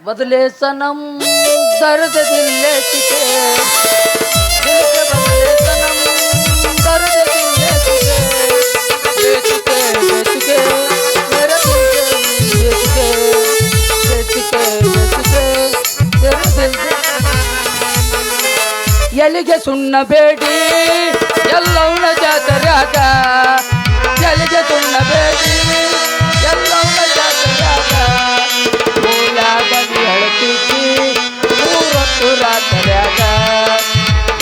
बदले सनम दर्द दिल ले चुके दिल के बदले सनम दर्द दिल ले चुके मेरे दिल के तेरे दिल ಎಲ್ಲಿಗೆ ಸುಣ್ಣಬೇಡಿ ಎಲ್ಲವನ್ನ ಜಾತರಾಗ ಎಲ್ಲಿಗೆ ಸುಣ್ಣಬೇಡಿ ಎಲ್ಲವನ್ನ ಜಾತರಾಗ ಕೋಲಾಗಲಿ ಅಳತಿದ್ದಿ ಮೂರತ್ತು ರಾತ್ರ್ಯಾಗ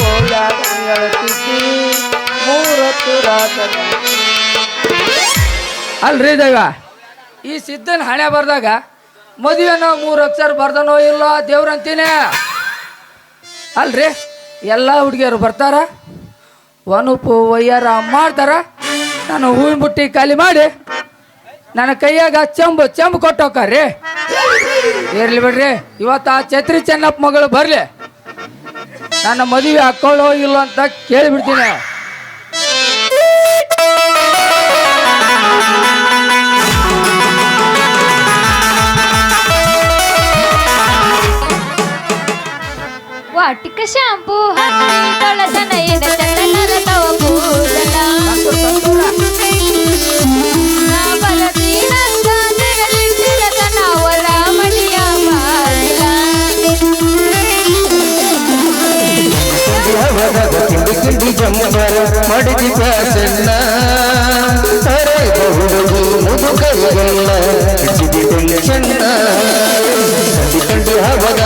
ಕೋಲಾಗಲಿ ಅಳತಿದ್ದಿ ಮೂರತ್ತು ರಾತ್ರಿ ಅಲ್ರಿ ದೇವ ಈ ಸಿದ್ಧನ ಹಣೆ ಬರ್ದಾಗ ಮದುವೆನೋ 3 ಅಕ್ಷರ ಬರ್ದನೋ ಇಲ್ಲ ದೇವ್ರಂತೀನಿ ಅಲ್ರಿ ಎಲ್ಲ ಹುಡುಗಿಯರು ಬರ್ತಾರ ಒನುಪು ಒಯ್ಯಾರ ಮಾಡ್ತಾರ ನಾನು ಹೂವಿನ ಬುಟ್ಟಿ ಖಾಲಿ ಮಾಡಿ ನನ್ನ ಕೈಯಾಗ ಚೆಂಬು ಕೊಟ್ಟೋಕ್ರಿ ಇರ್ಲಿ ಬಿಡ್ರಿ ಇವತ್ತು ಆ ಛತ್ರಿ ಚೆನ್ನಪ್ಪ ಮಗಳು ಬರ್ಲಿ ನನ್ನ ಮದುವೆ ಹಾಕೊಳ್ಳೋ ಇಲ್ಲ ಅಂತ ಕೇಳಿಬಿಡ್ತೀನಿ ವಾಟಿಕ ಶಾಂಪೂ ತೊಳಸನ ಏನ ಚಂದನದ ತವ ಕೂದಲ ನಾ ಬರದೀನಂತ ತಿರಲಿಟ್ಟಿರತನ ಅವರ ಮಡಿಯ ಬಾಗಿಲ ಕಿಂಡಿ ಜಂಬರ ಮಡಿದಿ ಪ್ಯಾಸನ್ನ ಹುಡುಗಿ ಮುದುಕೈಗಲ್ಲ ಹಿಡಿದಿ ಟೆನ್ಷನ್ನ ಕಂಡಿ ಹವದ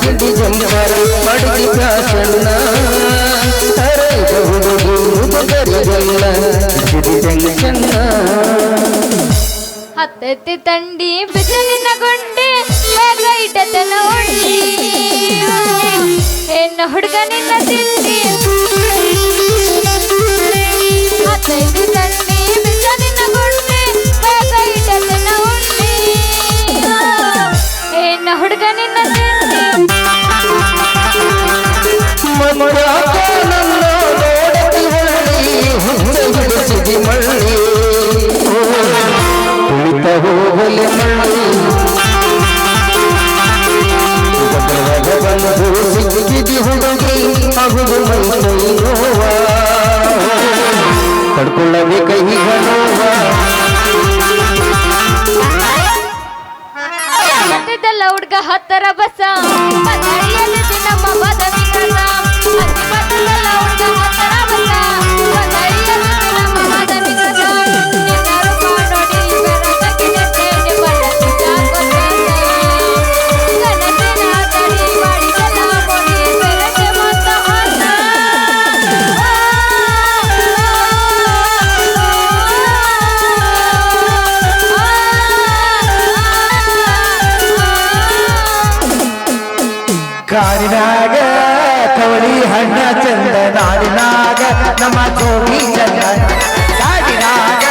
ಕಿಂಡಿ ಜಂಬರ ಮಡಿದಿ ಪ್ಯಾಸನ್ನ ಹುಡುಗಿ ಮುದುಕೈಗಲ್ಲ ಹಿಡಿದಿ ಟೆನ್ಷನ್ನ ಹತ್ತೆತ್ತಿ ತಂಡಿ ಬಿಸಿಲಿನ ಗುಂಡಿ ಬೇಗ ಇಟ್ಟತನ ಉಂಡಿ ಹೆಣ್ಣು ಹುಡುಗ ನಿನ್ನ ತಿಂಡಿ ಹತ್ತೆತ್ತಿ ತಂಡಿ ಬಿಸಿಲಿನ ಗುಂಡಿ ಬೇಗ ಇಟ್ಟತನ ಉಂಡಿ ಹೆಣ್ಣು ಹುಡುಗ ನಿನ್ನ ತಿಂಡಿ ಹಿಡಿಸಿದಿ ಮಳ್ಳಿ ಕುಳಿತ ಹೋಗಲಿ ಮಳ್ಳಿ ಬಂದು ಸಿಕ್ಕಿದಿ ಹುಡುಗಿ ಮಗುದು ಮೈ ನೋವ ಪಡ್ಕೊಳ್ಳಬೇಕೀಗ ನೋವ ಮಧ್ಯದಲ್ಲ ಹುಡುಗ ಹತ್ತರ ಬಸ ಮನೆಯಲ್ಲಿ ನಮ್ಮ ಬದವಿ ಕಸ ಮಧ್ಯದಲ್ಲ ಹುಡುಗ ಹತ್ತರ ಬಸ ಮನೆಯಲ್ಲಿ ನಮ್ಮ ಬದವಿ ಕಸ ನಿನ್ನ ರೂಪ ನೋಡಿ ಬೆರತಕ್ಕೆ ನೆಟ್ಟೆ ಬರತಿ ಜಾಗೃತ ಕನಸಿನ ತಡಿ ಮಾಡಿದಲ್ಲ ಕೊಡಿ ಬೆರಕೆ ಮೊತ್ತ ಹೊತ್ತ ಕಾರಿನಾಗ ಕವಳಿ ಹಣ್ಣ ಚಂದ ನಾಡಿನಾಗ ನಮ್ಮ ಜೋಡಿ ಚಂದ ಕಾಡಿನಾಗ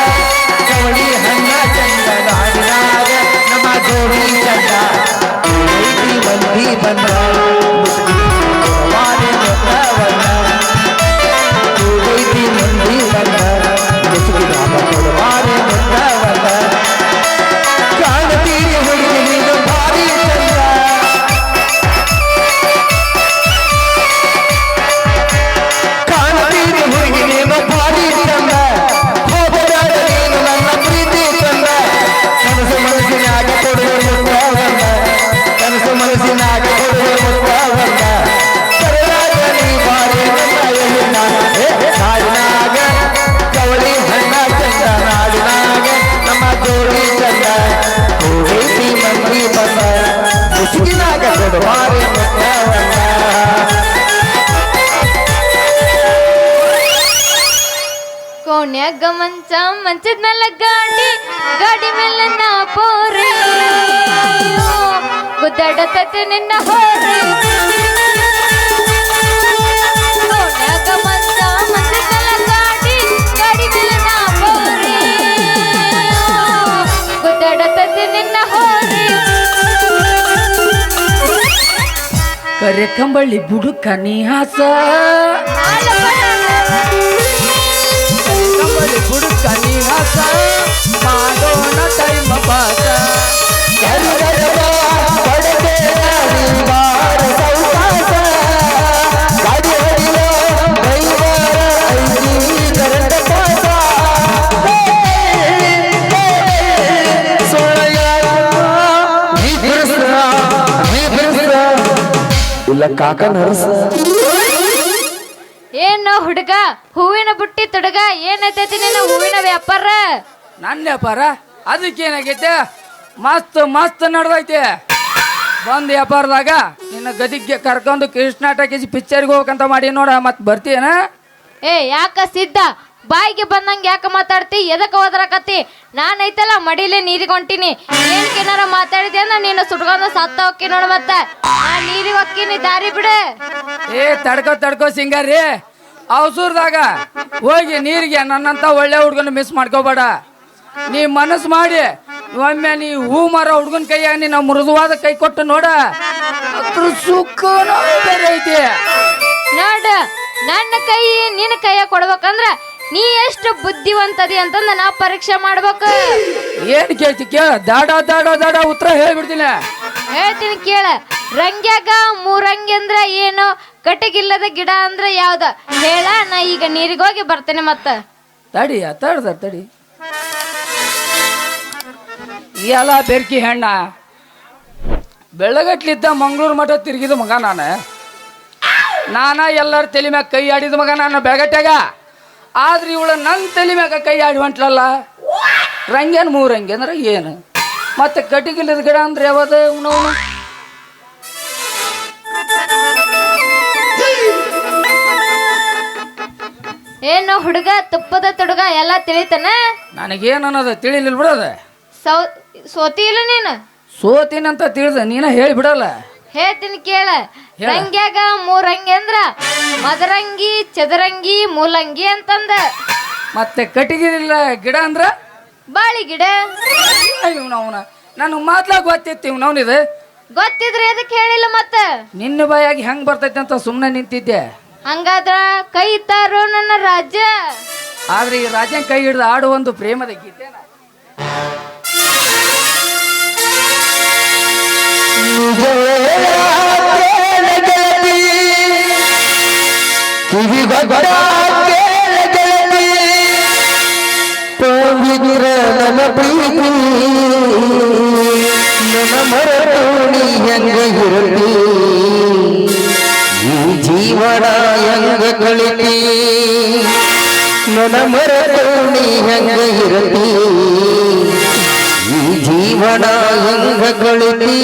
ಕವಳಿ ಹಣ್ಣ ಚಂದ ನಾಡಿನಾಗ ನಮ್ಮ ಜೋಡಿ ಚಂದ ಮಂದಿ ಬಂದ ಮಾರಿ ಮೊತ್ತವನ್ನ ಮಂದಿ ಬಂದ ಮಾರಿ ಮೊತ್ತವನ್ನ ಕಾಣತೀರಿ ಹುಡುಗಿ ನೀನು ಭಾರಿ ಚಂದ ಭಾರಿ ಚಂದ ಹೋಗಬೇಡ ನೀನು ನನ್ನ ಪ್ರೀತಿ ಚಂದ ಕನಸು ಮನಸ್ಸಿನಾಗ ಕೊಡುವ ಮುತ್ತವನ್ನ ಕನಸು ಮನಸ್ಸಿನಾಗ ಕೊಡುವ ಮುತ್ತವನ್ನ ಸರಳಾಗ ನೀ ಬಾರಿ ನನ್ನ ನಾಡಿನಾಗ ಕವಳಿ ಹಣ್ಣ ಚಂದ ನಾಡಿನಾಗ ನಮ್ಮ ಜೋಡಿ ಚಂದ ಹೋಗೈತಿ ಮಂದಿ ಬಂದ ಮುಸುಕಿನಾಗ ಕೊಡುವಾರಿ ಮುತ್ತವನ್ನ ಕೋಣ್ಯಾಗ ಮಂಚದ ಮೇಲೆ ಗಾಡಿ ಮೇಲೆ ನಾ ಪೋರಿ ಗುದ್ದಾಡತತೆ ನಿನ್ನ ಹೋರಿ ಕೋಣ್ಯಾಗ ಮಂಚದ ಮೇಲೆ ಗಾಡಿ ಮೇಲೆ ನಾ ಪೋರಿ ಗುದ್ದಾಡತತೆ ನಿನ್ನ ಹೋರಿ ಕರೆ ಕಂಬಳಿ ಬುಡುಕ ನೀ ಹಾಸ ಕಂಬಳಿ ಬುಡುಕ ನೀ ಹಾಸ ಮಾಡೋಣ ಟೈಮ್ ಪಾಸ ಬಡಗ ಇಲ್ಲ ಕಾಕ ನರ್ಸ. ಏನು ಹುಡುಗ ಹೂವಿನ ಬುಟ್ಟಿ ತುಡುಗ ಏನೈತೈತಿ ನಿನ್ನ ಹೂವಿನ ವ್ಯಾಪಾರ? ನನ್ನ ವ್ಯಾಪಾರ ಅದಕ್ಕೇನಾಗೈತೆ, ಮಸ್ತ್ ಮಸ್ತ್ ನಡ್ದೈತೆ. ಬಂದ್ ವ್ಯಾಪಾರದಾಗ ನಿನ್ನ ಗದಿಗೆ ಕರ್ಕೊಂಡು ಕೃಷ್ಣ ಟಾಕೀಸ್ ಪಿಕ್ಚರ್ಗೆ ಹೋಗ್ಬೇಕಂತ ಮಾಡಿ ನೋಡ. ಮತ್ತೆ ಬರ್ತೀಯನ? ಏ ಯಾಕ ಸಿದ್ಧ ಬಾಯಿಗೆ ಬಂದಂಗ ಯಾಕ ಮಾತಾಡ್ತಿ? ಎದಕ್ಕೆ ಹೋದ್ರಕತ್ತಿ? ನಾನೈತಲ್ಲ ಮಡಿಲೆ ನೀರಿಗೆ ಹೊಂಟಿನಿ. ಏನ್ಕೇನಾರ ಮಾತಾಡಿದೆ ಅಂದ್ರೆ ನೀನು ಸುಟ್ಕೊಂಡು ಸತ್ತ ಹೋಕ್ಕಿ ನೋಡು. ಮತ್ತೆ ನಾ ನೀರಿಗೆ ಹೊಕ್ಕಿನಿ, ದಾರಿ ಬಿಡು. ಏ ತಡ್ಕೋ ಸಿಂಗಾರಿ, ಅವಸೂರ್ದಾಗ ಹೋಗಿ ನೀರಿಗೆ ನನ್ನಂತ ಒಳ್ಳೆ ಹುಡ್ಗನ ಮಿಸ್ ಮಾಡ್ಕೋಬೇಡ. ನೀ ಮನಸ್ಸು ಮಾಡಿ ಒಮ್ಮೆ ನೀ ಹೂ ಮಾರೋ ಹುಡ್ಗನ ಕೈಯಾಗ ನೀನು ಮೃದುವಾದ ಕೈ ಕೊಟ್ಟು ನೋಡ, ಅದ್ರ ಸುಖನೂ ಬೇರೆ ಐತಿ. ನೋಡ ನನ್ನ ಕೈ ನಿನ್ನ ಕೈಯ ಕೊಡ್ಬೇಕಂದ್ರ ನೀ ಎಷ್ಟು ಬುದ್ಧಿವಂತದಿ ಅಂತಂದ ನಾ ಪರೀಕ್ಷೆ ಮಾಡ್ಬೇಕು. ಏನ್ ಕೇಳ್ತಿ ಕೇಳ, ದಾಡ ದಾಡ ದಾಡ ಉತ್ತರ ಹೇಳ್ಬಿಡ್ತೀನಿ. ಹೇಳ್ತೀನಿ ಕೇಳ. ರಂಗ್ಯಾಗ ಮೂರಂಗಿ ಅಂದ್ರ ಏನು? ಕಟ್ಟಿಗಿಲ್ಲದ ಗಿಡ ಅಂದ್ರ ಯಾವ್ದ ಹೇಳ? ನಾ ಈಗ ನೀರಿಗೆ ಹೋಗಿ ಬರ್ತೇನೆ. ಮತ್ತ ತಡಿ ಎಲ್ಲ ಬೆರ್ಕಿ ಹೆಣ್ಣ ಬೆಳಗಟ್ಲಿದ್ದ ಮಂಗಳೂರು ಮಠ ತಿರುಗಿದ ಮಗ ನಾನ ಎಲ್ಲರ ತಲೆ ಮ್ಯಾಗ ಕೈ ಆಡಿದ ಮಗ ನಾನು ಬೆಳಗಟ್ಟಾಗ. ಆದ್ರೆ ಇವಳು ನನ್ನ ತಲೆ ಮ್ಯಾಗ ಕೈ ಆಡಿ ಹೊಂಟ್ಲಲ್ಲ. ರಂಗೇನು ಮೂರಂಗಿ ಅಂದ್ರೆ ಏನು? ಮತ್ತೆ ಕಟ್ಟಿಗಿಲ್ಲದ ಗಿಡ ಅಂದ್ರೆ ಯಾವ್ದು? ಅವನವನು ಏನು ಹುಡುಗ ತುಪ್ಪದ ತುಡುಗ ಎಲ್ಲ ತಿಳಿತನ? ನನಗೇನು ಅನ್ನೋದು ತಿಳಿಲಿಲ್ಲ ಬಿಡೋದ. ಸೋತಿ ಇಲ್ಲ ನೀನು? ಸೋತೀನಂತ ತಿಳಿದ ನೀನ ಹೇಳಿ ಬಿಡಲ್ಲ. ಹೇಳ್ತೀನಿ ಕೇಳ. ರಂಗ್ಯಾಗ ಮೂರಂಗಿ ಅಂದ್ರ ಮದರಂಗಿ, ಚದರಂಗಿ, ಮೂಲಂಗಿ ಅಂತಂದ. ಮತ್ತೆ ಕಟ್ಟಿಗಿಲ್ಲ ಗಿಡ ಅಂದ್ರ ಬಾಳಿ ಗಿಡ. ಇವನವನ ನಾನು ಮಾತ್ಲಾಗ ಗೊತ್ತಿತ್ತು. ಇವನವನಿದೆ ಗೊತ್ತಿದ್ರೆ ಎದಕ್ಕೆ ಹೇಳಿಲ್ಲ? ಮತ್ತ ನಿನ್ನ ಬಾಯಾಗಿ ಹೆಂಗ್ ಬರ್ತೈತೆ ಅಂತ ಸುಮ್ಮನೆ ನಿಂತಿದ್ದೆ. ಹಂಗಾದ್ರ ಕೈ ತಾರೋ ನನ್ನ ರಾಜ. ಆದ್ರೆ ಈ ರಾಜನ್ ಕೈ ಹಿಡಿದು ಆಡುವ ಒಂದು ಪ್ರೇಮದ ಗೀತೆ. ನನ್ನ ಪ್ರೀತಿ ನನ್ನ ಮರಳಿ ಹೆಂಗ ಇರಲಿ, ಈ ಜೀವನ ಹೆಂಗ ಕಳಿತಿ, ನನ್ನ ಮರಳಿ ಹೆಂಗ ಇರಲಿ, ಈ ಜೀವನ ಹೆಂಗ ಕಳಿತಿ.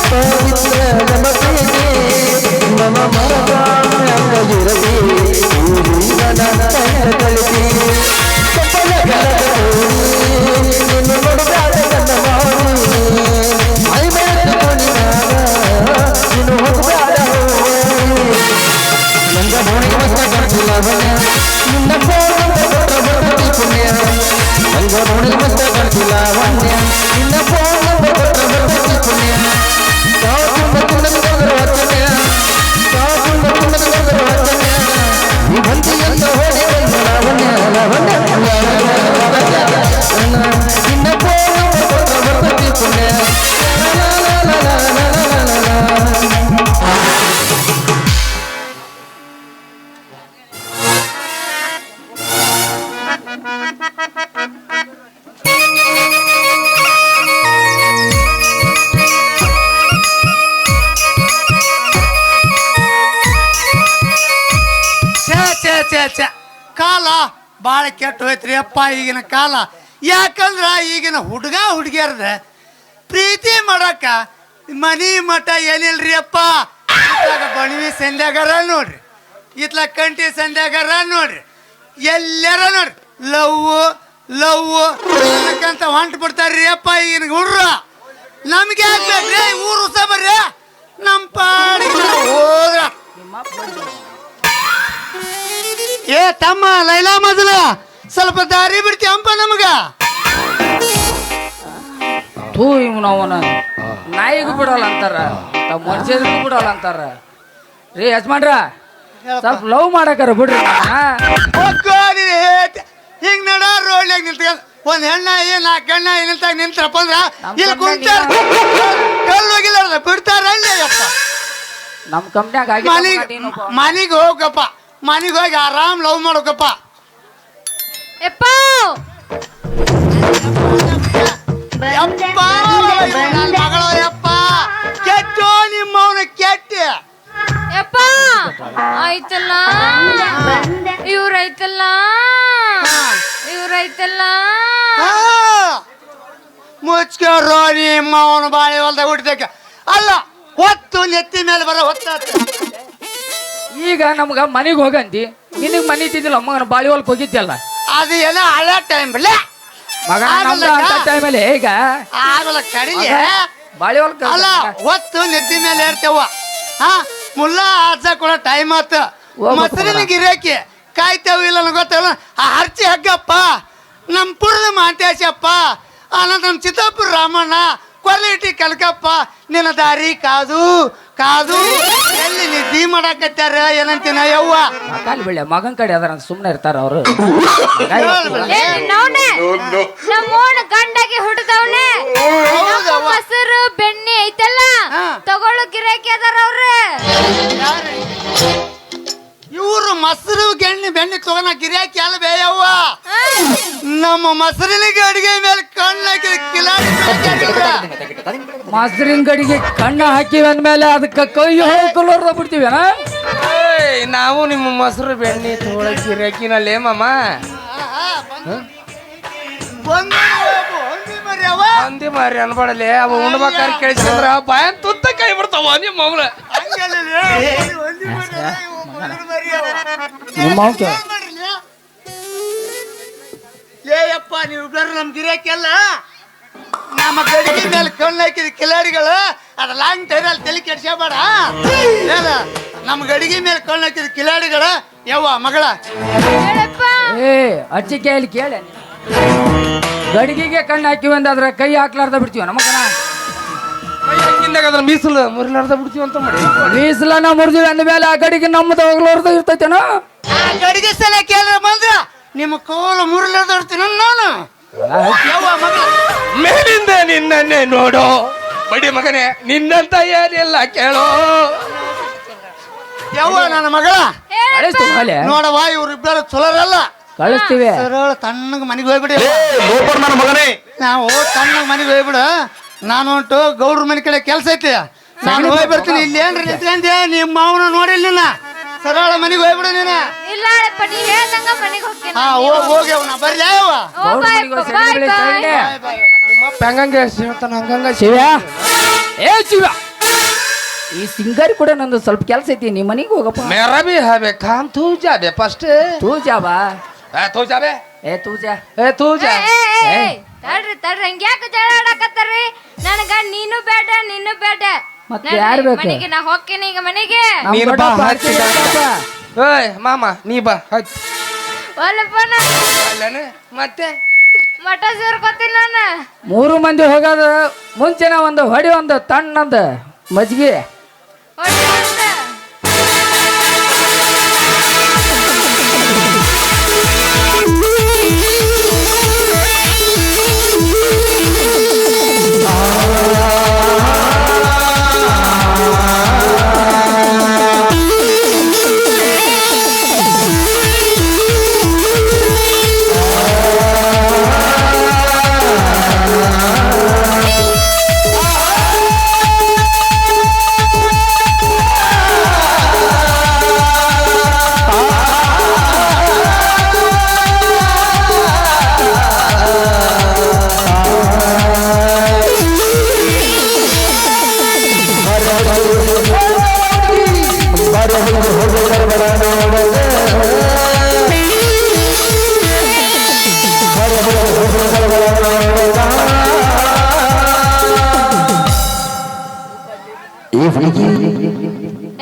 ಪವಿತ್ರ ನಮ್ಮ ಪ್ರೀತಿ ನಮ್ಮ ಮರದ ಮ್ಯಾಗಿರಲಿ ಊರಿನ ಕಲಿತಿ ಕಪ್ಪಲ ಗಲದ ನಿನ್ನ ನೋಡುತ್ತಾರ ನನ್ನ ಮಾರಿ ಮೈ ಮೇಲೆ ಕೊನಿನಾಗ ನೀನು ಹೋಗಬೇಡ ನಂಗ ಮೋಣಿಗೆ ಮಸ್ತ ಕಾಣ್ತಿಲ್ಲ ಬನ್ಯ ನಿನ್ನ ಫೋನ್ ಕೊಟ್ಟ ಪುಣ್ಯ ನಂಗ ಮೋಣಿಗೆ ಮಸ್ತ ಕಾಣ್ತಿಲ್ಲ ಬನ್ಯ ನಿನ್ನ ಫೋನ್ ಕೊಟ್ಟ ಪುಣ್ಯ ಕಾಲ ಭಾಳ ಕೆಟ್ಟು ಹೋಯ್ತ್ರಿ ಅಪ್ಪ ಈಗಿನ ಕಾಲ. ಯಾಕಂದ್ರ ಈಗಿನ ಹುಡುಗಿಯರ್ದ ಪ್ರೀತಿ ಮಾಡಕ್ಕ ಮನಿ ಮಠ ಏನಿಲ್ರಿ ಅಪ್ಪ. ಇತ್ಲಾಗ ಬಣವಿ ಸಂಧ್ಯಾಗಾರ ನೋಡ್ರಿ, ಇತ್ಲ ಕಂಟಿ ಸಂಧ್ಯಾಗಾರ ನೋಡ್ರಿ, ಎಲ್ಲಾರ ನೋಡ್ರಿ ಲವ್ ಅಂತ ಹೊಂಟು ಬಿಡ್ತಾರ್ರಿ ಅಪ್ಪ ಈಗಿನ ಹುಡ್ರ. ನಮ್ಗೆ ಆಗ್ಬೇಕ್ರಿ ಊರು ಉಸ ಬರ್ರಿ ನಮ್ಮ ಪಾಡಿಗೆ ಹೋದ್ರ. ಏ ತಮ್ಮ ಲೈಲಾ ಮೊದಲ ಸ್ವಲ್ಪ ದಾರಿ ಬಿಡ್ತೀಯಪ್ಪ ನಮಗ. ಥೂ ಇವನವನ ನಾಯಿಗೂ ಬಿಡಲ್ಲ ಅಂತಾರ, ತಾವ್ ಮನುಷ್ಯರಿಗೂ ಬಿಡಲ್ಲ ಅಂತಾರ. ರೀ ಯಜಮಾನ್ರ ಸ್ವಲ್ಪ ಲವ್ ಮಾಡಾಕಾರ ಬಿಡ್ರಿ. ಹಿಂಗ್ ನಡ ರೋಡ್ನಾಗ ನಿಂತ್ಕೊಂಡ್ ಒಂದ್ ಹೆಣ್ಣ ನಾಲ್ಕು ಗಣ್ಣ ನಿಂತಾಗ ನಿಂತ್ರಪ್ಪ ಅಂದ್ರ ಇಲ್ಲಿ ಕುಂತಾರ ಕಲ್ಲು ಹೋಗಿಲ್ಲ ಬಿಡ್ತಾರ ಅಪ್ಪ. ನಮ್ಮ ಕಂಪ್ನ್ಯಾಗ ಮನಿಗೆ ಹೋಗಪ್ಪ, ಮನಿಗೆ ಹೋಗಿ ಆರಾಮ್ ಲವ್ ಮಾಡೋಕಪ್ಪ. ಯಪ್ಪ ಮಗಳು ಯಪ್ಪ ಕೆಟ್ಟು ನಿಮ್ಮವನ ಕೆಟ್ಟ ಯಪ್ಪ ಆಯ್ತಲ್ಲ ಇವ್ರೈತಲ್ಲ ಮುಚ್ಕೋರೋ ನಿಮ್ಮವನ ಬಾಳೆ ಹೊಲ್ದಾಗ ಹುಟ್ಟಿದಕ್ಕ ಅಲ್ಲ ಹೊತ್ತು ನೆತ್ತಿ ಮೇಲೆ ಬರೋ ಹೊತ್ತ. ಈಗ ನಮ್ಗ ಮನಿಗೆ ಹೋಗಂತಿ, ನಿನಗ್ ಮನಿ ತಿದ್ದಿಲ್ಲ ಮಗನ ಬಾಳಿ ಹೊಲ್ಕ್ ಹೋಗಿದ್ಯಲ್ಲ, ಅದು ಏನೋ ಹಳೆ ಟೈಮ್ ಬಿಡ್ಲೆ ಮಗ ಟೈಮಲ್ಲಿ ಈಗ ಆಗಲ್ಲ ಕಡಿಗೆ ಬಾಳಿ ಹೊಲ್ಕ ಅಲ್ಲ ಹೊತ್ತು ನೆತ್ತಿ ಮೇಲೆ ಇರ್ತೇವ. ಹಾ ಮುಲ್ಲಾ ಅಜ್ಜ ಕೂಡ ಟೈಮ್ ಆತ ಮೊಸರಿನ ಗಿರಾಕಿ ಕಾಯ್ತೇವ ಇಲ್ಲ ಗೊತ್ತಲ್ಲ. ಆ ಹರ್ಚಿ ಹಗ್ಗಪ್ಪ ನಮ್ಮ ಪುರ್ಲ ಮಾಂತೇಶಪ್ಪ ಆನಂದ ನಮ್ಮ ಚಿತ್ತಾಪುರ ರಾಮಣ್ಣ ಕ್ವಾಲಿಟಿ ಕಲ್ಕಪ್ಪ ನಿನ್ನ ದಾರಿ ಕಾದು ಕಾದು ಎಲ್ಲಿ ನಿದ್ದಿ ಮಾಡಾಕತ್ತಾರ ಏನಂತೀನ ಯವ್ವ. ಬೆಳೆ ಮಗನ್ ಕಡೆ ಅದಾರ ಸುಮ್ಮನೆ ಇರ್ತಾರ ಅವರು. ನಮ್ಮೋಣ ಗಂಡಾಗಿ ಹುಟ್ಟದವನೆ ಮೊಸರು ಬೆಣ್ಣೆ ಐತಲ್ಲ ತಗೊಳ್ಳೋ ಗಿರಾಕಿ ಅದಾರ ಅವ್ರ. ಇವ್ರು ಮೊಸರು ಬೆಣ್ಣೆ ತಗೋಣ ಗಿರಾಕಿ ಅಲ್ಲ ಬೇಯವ್ವ. ನಮ್ಮ ಮೊಸರಿನಿಗೆ ಅಡಿಗೆ ಮೇಲೆ ಕಣ್ಣು ಹಾಕಿ ಕಿಲಾಡಿ ಮೊಸರಿನ ಗಡಿಗೆ ಕಣ್ಣ ಹಾಕಿವಿ ಅಂದ್ಮೇಲೆ ಅದಕ್ಕೆ ಕೈ ಹೋಗ್ಕೊಳ್ಳೋರ್ದ ಬಿಡ್ತೀವೇನ. ನಾವು ನಿಮ್ಮ ಮೊಸರು ಬೆಣ್ಣೆ ತಗೊಳಕ್ ಗಿರಾಕಿನಲ್ಲೇ ಮಾಮ. ಅಂದಿ ಮಾರಿ ಅನ್ಬಾಡಲೆ ಅವ ಉಣ್ಬೇಕಾದ್ರೆ ಕೇಳಿಸಿದ್ರ ಬಾಯನ್ ತುತ್ತ ಕೈ ಬಿಡ್ತಾವ ನಿಮ್ಮ ಅವ್ರ. ಏಯಪ್ಪ ನೀವಿಬ್ಬರು ನಮ್ ಗಿರಾಕಿ ಅಲ್ಲ. ನಮ್ಮ ಗಡಿಗೆ ಮೇಲೆ ಕಣ್ಣು ಹಾಕಿದ ಕಿಲಾಡಿಗಳು ಅದ ಲಾಂಗ್ ಟೈರಲ್ಲಿ ತಲೆ ಕೆಡ್ಸಬೇಡ. ನಮ್ಮ ಗಡಿಗೆ ಮೇಲೆ ಕಣ್ಣು ಹಾಕಿದ ಕಿಲಾಡಿಗಳು ಯವ್ವ ಮಗಳ ಏ ಅಚ್ಚಿಕೆ ಇಲ್ಲಿ ಕೇಳಿ ಗಡಿಗೆಗೆ ಕಣ್ಣು ಹಾಕಿವಿ ಅಂದ್ರ ಕೈ ಹಾಕ್ಲಾರ್ದ ಬಿಡ್ತೀವ ನಮಗನ. ಅದ್ರ ಮೀಸಲು ಮುರಿಲಾರ್ದ ಬಿಡ್ತೀವಿ ಅಂತ ಮಾಡಿ ಮೀಸಲನ್ನ ಮುರಿದಿವಿ ಅಂದ ಮೇಲೆ ಆ ಗಡಿಗೆ ನಮ್ಮದು ಹೋಗ್ಲಾರ್ದ ಇರ್ತೈತೇನೋ. ಆ ಗಡಿಗೆ ಸಲ ಕೇಳ ಬಂದ್ರ ನಿಮ್ಮ ಕೋಲು ಮುರಿಲಾರ್ದಿರ್ತೀನಿ ನಾನು. ಮೇಲಿಂದ ನಿನ್ನನ್ನೇ ನೋಡು ಬಡಿ ಮಗನೇ, ನಿನ್ನಂತ ಏನಿಲ್ಲ ಕೇಳೋ. ಯವ್ವ ನನ್ನ ಮಗಳ ಕಳಿಸ್ತೀವಿ ನೋಡವ್ವ ಇವ್ರಿಬ್ಬರು ಚಲೋರಲ್ಲ. ಕಳಿಸ್ತೀವಿ ಸರಳ ತಣ್ಣಗೆ ಮನೆಗೆ ಹೋಗ್ಬಿಡಿ. ನನ್ನ ಮಗನೇ ನಾವು ತಣ್ಣಗೆ ಮನೆಗೆ ಹೋಗ್ಬಿಡು. ನಾನು ಹೊಂಟು ಗೌಡ್ರ ಮನೆ ಕಡೆ ಕೆಲಸ ಐತಿ, ನಾನು ಹೋಗಿ ಬರ್ತೀನಿ. ಇಲ್ಲಿ ಏನ್ರಿ ನಿಂತ್ಕೊಂಡೆ ನಿಮ್ಮ ಮಾವನ ನೋಡಿಲ್ಲ ಸರಳ ಮನೆಗೆ ಹೋಗ್ಬಿಡು ನೀನ. ಇಲ್ಲ ನೀ ಹೇಳ್ದಂಗ ಮನೆಗೆ ಹೋಗ್ತೀನಿ. ಹಾ ಹೋಗಿ ಅವನ ಬರ್ಲಿ ಅವ ನಿಮ್ಮ ಹಂಗಂಗ ಹೇಳ್ತಾನ ಹಂಗಂಗ ಶಿವ. ಏ ಶಿವ ಈ ಸಿಂಗಾರಿ ಕೂಡ ನಂದು ಸ್ವಲ್ಪ ಕೆಲಸ ಐತಿ ನೀ ಮನೆಗೆ ಹೋಗಪ್ಪ मेरा भी है बे काम तू जा बे फर्स्ट ತೂ ಜಾಬಾ तू जा बे ತೂ ಜಾ तू जा ತಡ್ರಿ ಹಂಗ್ಯಾಕ ಜಗಳ ಆಡಕತ್ತಾರ್ರಿ ನನಗ ನೀನು ಬೇಡ ನೀನು ಬೇಡ ಮತ್ತೆ ಯಾರ್ ಬೇಕು? ಮನೆಗೆ ನಾ ಹೋಗ್ತೀನಿ ಈಗ ಮನೆಗೆ ನಮ್ ನೀನು ಬಾ, ದೊಡ್ಡಪ್ಪ ಹಾಕಿ ಹಾಕ್ತಿದ್ದ ಬಾ. ಪಾಪ. ಓಯ್ ಮಾಮ ನೀ ಬಾ ಆಯ್ತು ಒಲ್ಲಪ್ಪನ ಅಲ್ಲನೆ ಮತ್ತೆ ಮಠ ಸೇರ್ಕೊತೀನಿ ನಾನು 3 ಮಂದಿ ಹೋಗೋದ ಮುಂಚೆನ ಒಂದು ಹೊಡಿ ಒಂದು ತಣ್ಣಂದ ಮಜ್ಗಿ ಹೊಡಿ ಅಂತ.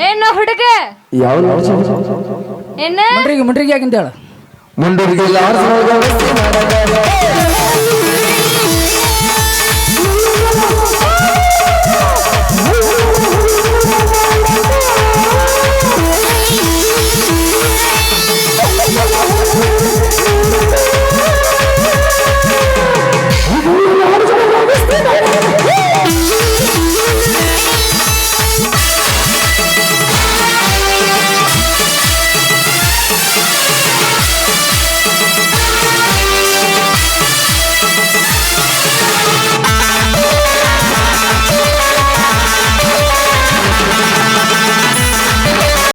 ಏನು ಹುಡುಗ ಯಾವ ಏನ ಮುಂಡ್ರಿಗೆ ಮುಂಡ್ರಿಗೆ ಯಾಕಿಂತ ಹೇಳ ಮುಂಡೂರಿಗೆ